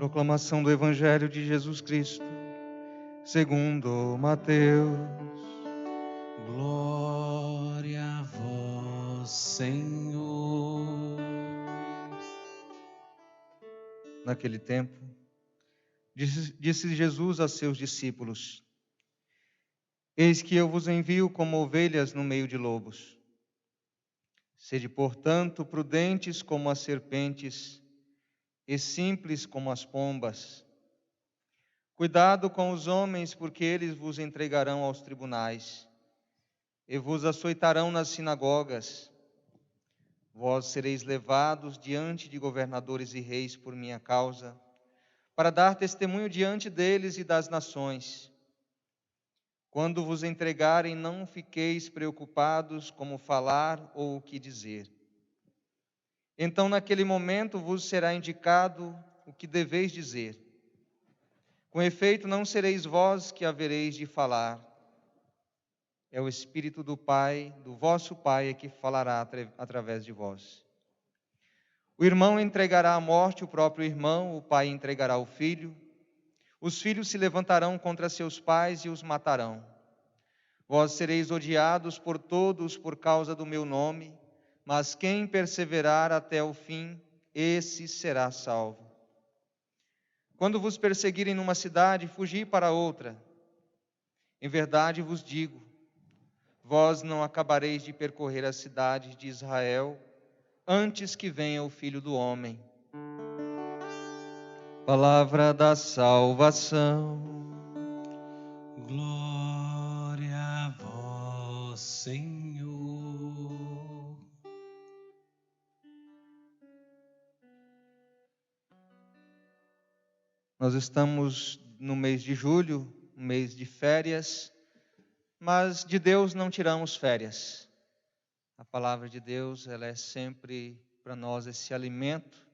Proclamação do Evangelho de Jesus Cristo, segundo Mateus. Glória a vós, Senhor. Naquele tempo, disse Jesus a seus discípulos: Eis que eu vos envio como ovelhas no meio de lobos. Sede, portanto, prudentes como as serpentes e simples como as pombas. Cuidado com os homens, porque eles vos entregarão aos tribunais e vos açoitarão nas sinagogas. Vós sereis levados diante de governadores e reis por minha causa, para dar testemunho diante deles e das nações. Quando vos entregarem, não fiqueis preocupados como falar ou o que dizer. Então, naquele momento, vos será indicado o que deveis dizer. Com efeito, não sereis vós que havereis de falar. É o Espírito do Pai, do vosso Pai, que falará através de vós. O irmão entregará à morte o próprio irmão, o pai entregará o filho. Os filhos se levantarão contra seus pais e os matarão. Vós sereis odiados por todos por causa do meu nome, mas quem perseverar até o fim, esse será salvo. Quando vos perseguirem numa cidade, fugi para outra. Em verdade vos digo, vós não acabareis de percorrer as cidades de Israel, antes que venha o Filho do Homem. Palavra da salvação. Glória a vós, Senhor. Nós estamos no mês de julho, um mês de férias, mas de Deus não tiramos férias. A palavra de Deus, ela é sempre para nós esse alimento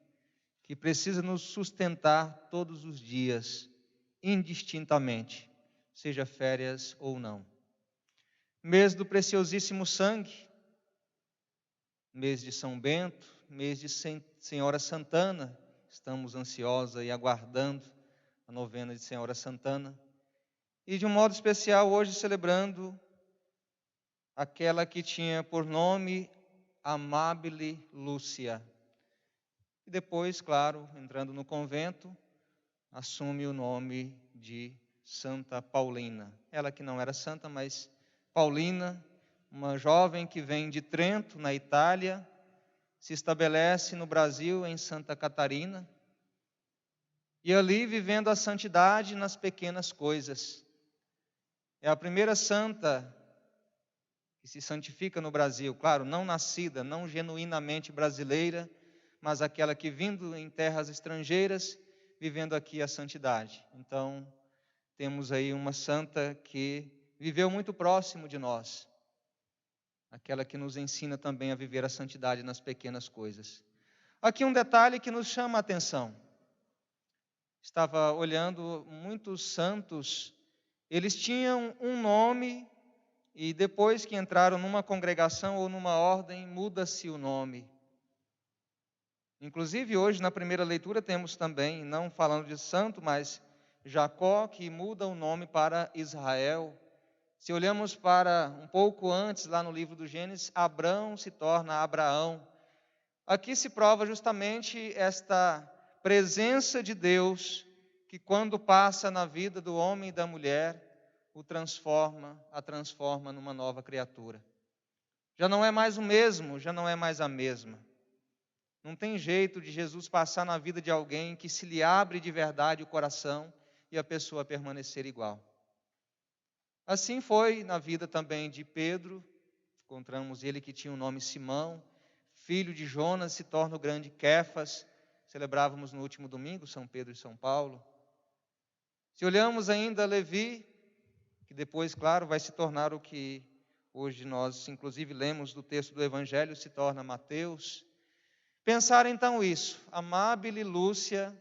que precisa nos sustentar todos os dias, indistintamente, seja férias ou não. Mês do preciosíssimo sangue, mês de São Bento, mês de Senhora Santana, estamos ansiosos e aguardando a novena de Senhora Santana. E de um modo especial hoje celebrando aquela que tinha por nome Amabile Lúcia. E depois, claro, entrando no convento, assume o nome de Santa Paulina. Ela que não era santa, mas Paulina, uma jovem que vem de Trento, na Itália, se estabelece no Brasil, em Santa Catarina, e ali vivendo a santidade nas pequenas coisas. É a primeira santa que se santifica no Brasil, claro, não nascida, não genuinamente brasileira, mas aquela que vindo em terras estrangeiras, vivendo aqui a santidade. Então, temos aí uma santa que viveu muito próximo de nós, aquela que nos ensina também a viver a santidade nas pequenas coisas. Aqui um detalhe que nos chama a atenção. Estava olhando muitos santos, eles tinham um nome e depois que entraram numa congregação ou numa ordem, muda-se o nome. Inclusive hoje na primeira leitura temos também, não falando de santo, mas Jacó que muda o nome para Israel. Se olhamos para um pouco antes, lá no livro do Gênesis, Abrão se torna Abraão. Aqui se prova justamente esta presença de Deus, que quando passa na vida do homem e da mulher, a transforma numa nova criatura. Já não é mais o mesmo, já não é mais a mesma. Não tem jeito de Jesus passar na vida de alguém que se lhe abre de verdade o coração e a pessoa permanecer igual. Assim foi na vida também de Pedro, encontramos ele que tinha o nome Simão, filho de Jonas, se torna o grande Quefas, celebrávamos no último domingo, São Pedro e São Paulo. Se olhamos ainda Levi, que depois, claro, vai se tornar o que hoje nós, inclusive, lemos do texto do Evangelho, se torna Mateus. Pensar então isso, Amabile Lúcia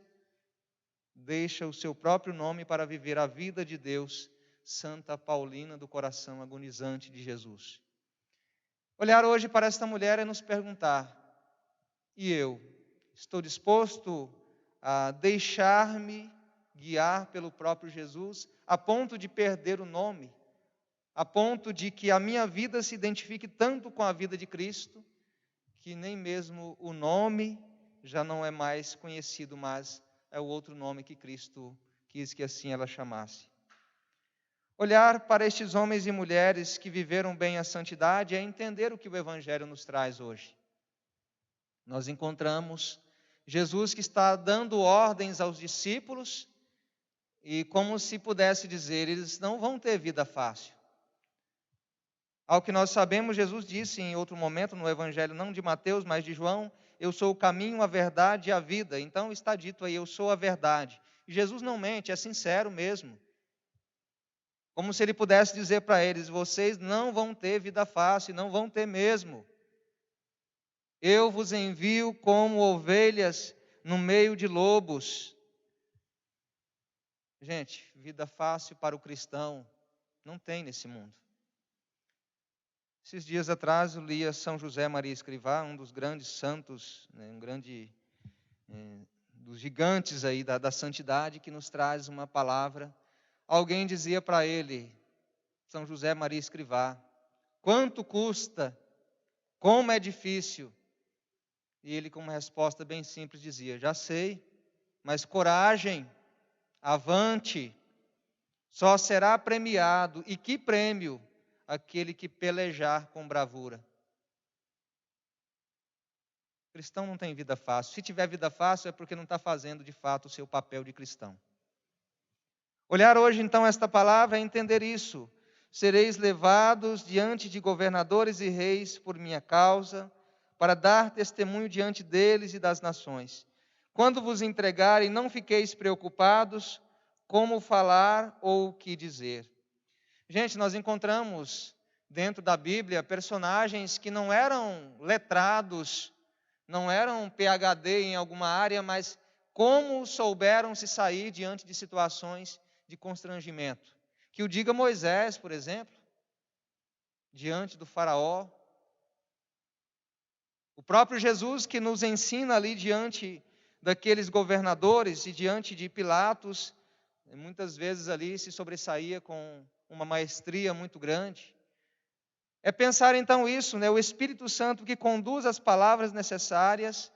deixa o seu próprio nome para viver a vida de Deus, Santa Paulina do coração agonizante de Jesus. Olhar hoje para esta mulher é nos perguntar, e eu? Estou disposto a deixar-me guiar pelo próprio Jesus, a ponto de perder o nome, a ponto de que a minha vida se identifique tanto com a vida de Cristo, que nem mesmo o nome já não é mais conhecido, mas é o outro nome que Cristo quis que assim ela chamasse. Olhar para estes homens e mulheres que viveram bem a santidade é entender o que o Evangelho nos traz hoje. Nós encontramos Jesus que está dando ordens aos discípulos e como se pudesse dizer, eles não vão ter vida fácil. Ao que nós sabemos, Jesus disse em outro momento no Evangelho, não de Mateus, mas de João, eu sou o caminho, a verdade e a vida. Então está dito aí, eu sou a verdade. E Jesus não mente, é sincero mesmo. Como se ele pudesse dizer para eles, vocês não vão ter vida fácil, não vão ter mesmo. Eu vos envio como ovelhas no meio de lobos. Gente, vida fácil para o cristão não tem nesse mundo. Esses dias atrás eu lia São José Maria Escrivá, um dos grandes santos, né, dos gigantes aí da santidade, que nos traz uma palavra. Alguém dizia para ele, São José Maria Escrivá, quanto custa, como é difícil. E ele, com uma resposta bem simples, dizia, já sei, mas coragem, avante, só será premiado, e que prêmio, aquele que pelejar com bravura. O cristão não tem vida fácil. Se tiver vida fácil é porque não está fazendo de fato o seu papel de cristão. Olhar hoje então esta palavra é entender isso. Sereis levados diante de governadores e reis por minha causa, para dar testemunho diante deles e das nações. Quando vos entregarem, não fiqueis preocupados como falar ou o que dizer. Gente, nós encontramos dentro da Bíblia personagens que não eram letrados, não eram PhD em alguma área, mas como souberam se sair diante de situações de constrangimento. Que o diga Moisés, por exemplo, diante do faraó. O próprio Jesus que nos ensina ali diante daqueles governadores e diante de Pilatos, muitas vezes ali se sobressaía com uma maestria muito grande. É pensar então isso, né? O Espírito Santo que conduz as palavras necessárias,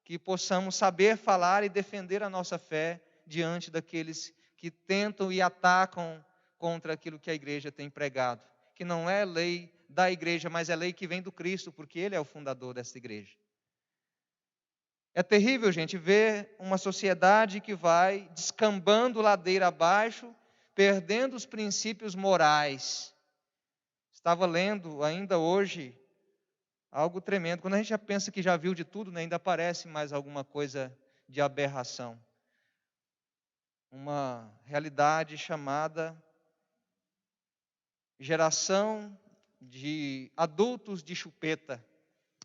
que possamos saber falar e defender a nossa fé diante daqueles que tentam e atacam contra aquilo que a igreja tem pregado, que não é lei da igreja, mas é lei que vem do Cristo, porque Ele é o fundador dessa igreja. É terrível, gente, ver uma sociedade que vai descambando ladeira abaixo, perdendo os princípios morais. Estava lendo ainda hoje algo tremendo. Quando a gente já pensa que já viu de tudo, né, ainda aparece mais alguma coisa de aberração. Uma realidade chamada geração de adultos de chupeta.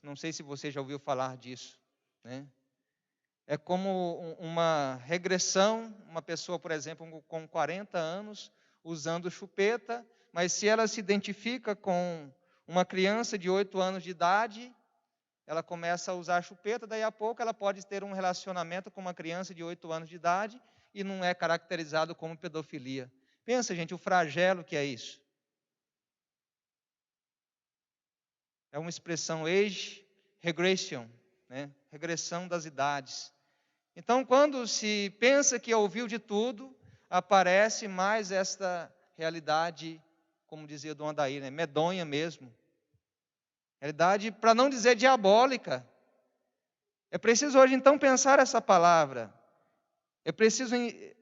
Não sei se você já ouviu falar disso, né? É como uma regressão, uma pessoa, por exemplo, com 40 anos, usando chupeta, mas se ela se identifica com uma criança de 8 anos de idade, ela começa a usar chupeta, daí a pouco ela pode ter um relacionamento com uma criança de 8 anos de idade e não é caracterizado como pedofilia. Pensa, gente, o flagelo que é isso. É uma expressão age regression, né? Regressão das idades. Então, quando se pensa que ouviu de tudo, aparece mais esta realidade, como dizia Dom Adair, né? Medonha mesmo. Realidade, para não dizer diabólica. É preciso hoje, então, pensar essa palavra. É preciso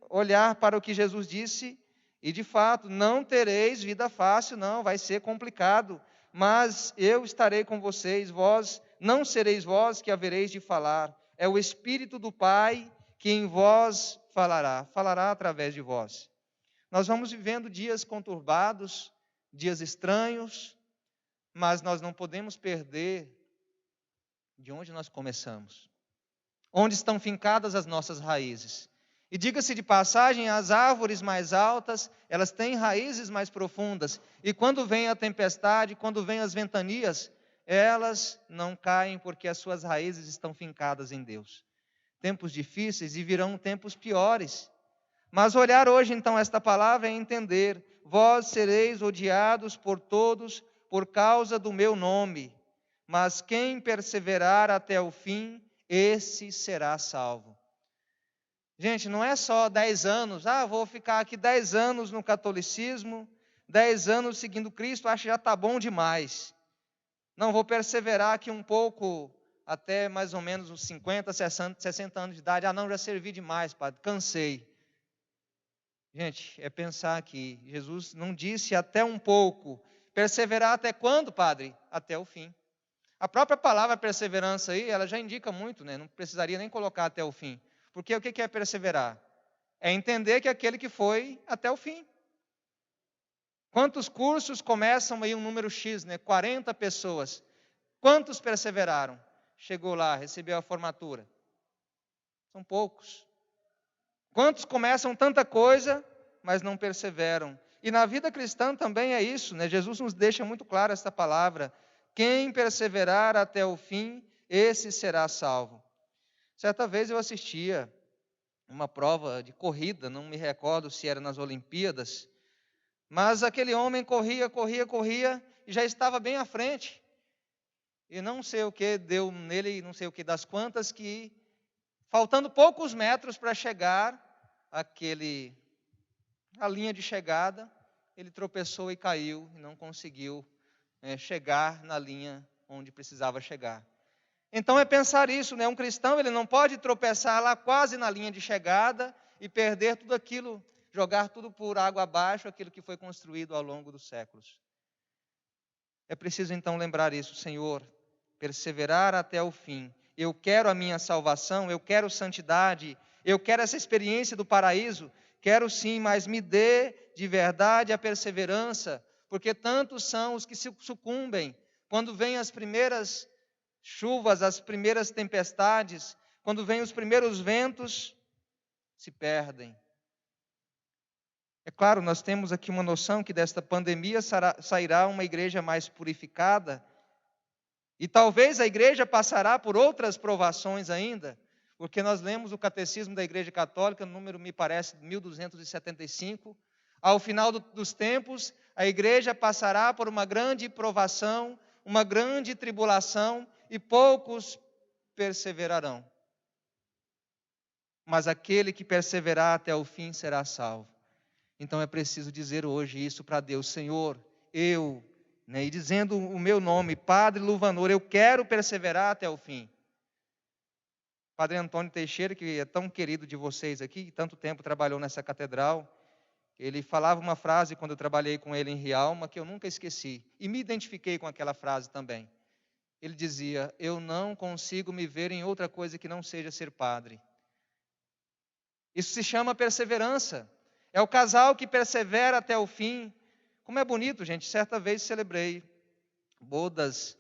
olhar para o que Jesus disse e, de fato, não tereis vida fácil, não, vai ser complicado. Mas eu estarei com vocês, vós, não sereis vós que havereis de falar. É o Espírito do Pai que em vós falará através de vós. Nós vamos vivendo dias conturbados, dias estranhos, mas nós não podemos perder de onde nós começamos. Onde estão fincadas as nossas raízes. E diga-se de passagem, as árvores mais altas, elas têm raízes mais profundas. E quando vem a tempestade, quando vem as ventanias, elas não caem porque as suas raízes estão fincadas em Deus. tempos difíceis e virão tempos piores. Mas olhar hoje então esta palavra é entender: vós sereis odiados por todos por causa do meu nome, mas quem perseverar até o fim, esse será salvo. Gente, não é só 10 anos, vou ficar aqui 10 anos no catolicismo, 10 anos seguindo Cristo, acho que já está bom demais. Não, vou perseverar aqui um pouco, até mais ou menos uns 50, 60 anos de idade. Não, já servi demais, padre, cansei. Gente, é pensar que Jesus não disse até um pouco. Perseverar até quando, padre? Até o fim. A própria palavra perseverança aí, ela já indica muito, né? Não precisaria nem colocar até o fim. Porque o que é perseverar? É entender que é aquele que foi até o fim. Quantos cursos começam aí um número X, né? 40 pessoas. Quantos perseveraram? Chegou lá, recebeu a formatura. São poucos. Quantos começam tanta coisa, mas não perseveram? E na vida cristã também é isso, né? Jesus nos deixa muito claro esta palavra: quem perseverar até o fim, esse será salvo. Certa vez eu assistia uma prova de corrida, não me recordo se era nas Olimpíadas, mas aquele homem corria e já estava bem à frente. E não sei o que deu nele, não sei o que das quantas, que faltando poucos metros para chegar a linha de chegada, ele tropeçou e caiu e não conseguiu chegar na linha onde precisava chegar. Então é pensar isso, né? Um cristão, ele não pode tropeçar lá quase na linha de chegada e perder tudo aquilo, jogar tudo por água abaixo, aquilo que foi construído ao longo dos séculos. É preciso então lembrar isso: Senhor, perseverar até o fim. Eu quero a minha salvação, eu quero santidade, eu quero essa experiência do paraíso, quero sim, mas me dê de verdade a perseverança, porque tantos são os que se sucumbem quando vêm as primeiras chuvas, as primeiras tempestades, quando vêm os primeiros ventos, se perdem. É claro, nós temos aqui uma noção que desta pandemia sairá uma igreja mais purificada, e talvez a igreja passará por outras provações ainda, porque nós lemos o Catecismo da Igreja Católica, número, me parece, 1275, ao final dos tempos, a igreja passará por uma grande provação, uma grande tribulação, e poucos perseverarão. Mas aquele que perseverar até o fim será salvo. Então é preciso dizer hoje isso para Deus: Senhor, eu, e dizendo o meu nome, Padre Luvanor, eu quero perseverar até o fim. Padre Antônio Teixeira, que é tão querido de vocês aqui, que tanto tempo trabalhou nessa catedral, ele falava uma frase quando eu trabalhei com ele em Rialma, que eu nunca esqueci, e me identifiquei com aquela frase também. Ele dizia: eu não consigo me ver em outra coisa que não seja ser padre. Isso se chama perseverança. É o casal que persevera até o fim. Como é bonito, gente. Certa vez celebrei bodas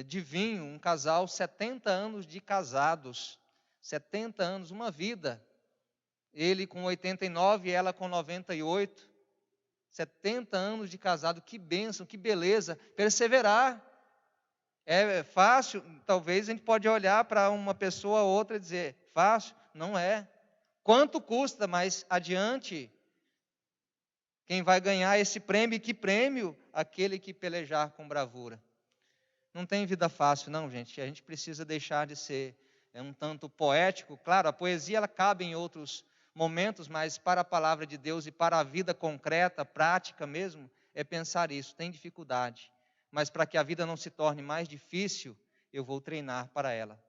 de vinho, um casal, 70 anos de casados. 70 anos, uma vida. Ele com 89 e ela com 98. 70 anos de casado, que bênção, que beleza. Perseverar. É fácil? Talvez a gente pode olhar para uma pessoa ou outra e dizer: fácil? Não é. Quanto custa, mas adiante. Quem vai ganhar esse prêmio? E que prêmio? Aquele que pelejar com bravura. Não tem vida fácil, não, gente. A gente precisa deixar de ser um tanto poético. Claro, a poesia ela cabe em outros momentos, mas para a palavra de Deus e para a vida concreta, prática mesmo, é pensar isso. Tem dificuldade, mas para que a vida não se torne mais difícil, eu vou treinar para ela.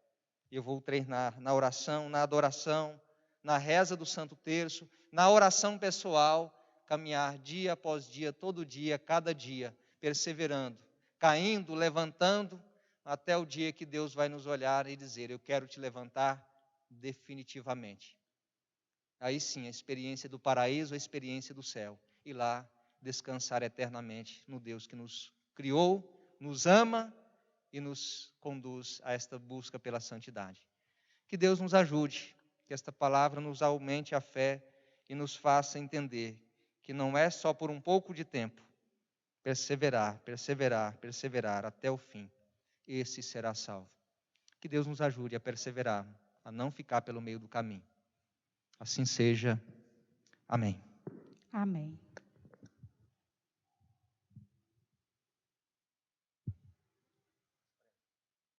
Eu vou treinar na oração, na adoração, na reza do Santo Terço, na oração pessoal, caminhar dia após dia, todo dia, cada dia, perseverando, caindo, levantando, até o dia que Deus vai nos olhar e dizer: eu quero te levantar definitivamente. Aí sim, a experiência do paraíso, a experiência do céu, e lá descansar eternamente no Deus que nos criou, nos ama e nos conduz a esta busca pela santidade. Que Deus nos ajude, que esta palavra nos aumente a fé e nos faça entender que não é só por um pouco de tempo. Perseverar, perseverar, perseverar até o fim. Esse será salvo. Que Deus nos ajude a perseverar. Amém. a não ficar pelo meio do caminho. Assim seja. Amém. Amém.